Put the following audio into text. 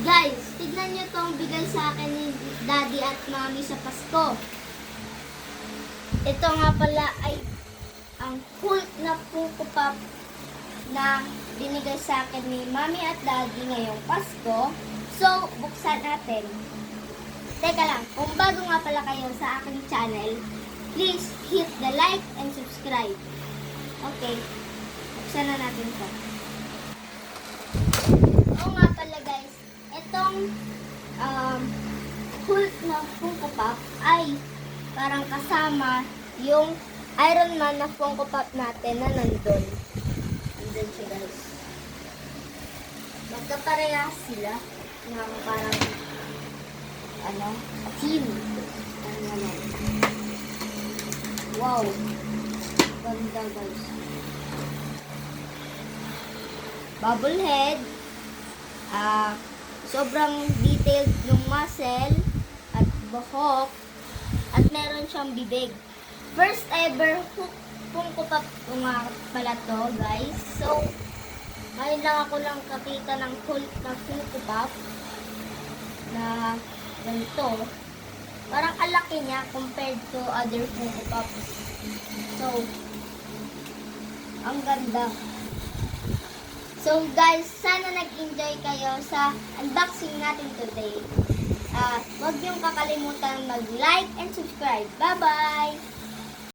guys, tignan nyo tong bigay sa akin ni Daddy at Mommy sa Pasko. Ito nga pala ay ang cult na Funko Pop na binigay sa akin ni Mommy at Daddy ngayong Pasko. So, buksan natin. Teka lang, kung bago nga pala kayo sa aking channel, please hit the like and subscribe. Okay, buksan na natin ito. Oo nga pala guys, itong cult na Funko Pop ay parang kasama yung Iron Man na Funko Pop natin na nandun. Nandun siya guys. Magkaparehas sila na parang team. Wow. Ganda guys. Bubblehead. Sobrang detailed yung muscle at buhok at meron siyang bibig. First ever Funko Pop ko nga pala to guys. So, ngayon lang ako lang kapita ng cult na Funko Pop na ganito. Parang alaki niya compared to other Funko Pop. So, ang ganda. So guys, sana nag-enjoy kayo sa unboxing natin today. Huwag niyong kakalimutan mag-like and subscribe. Bye-bye!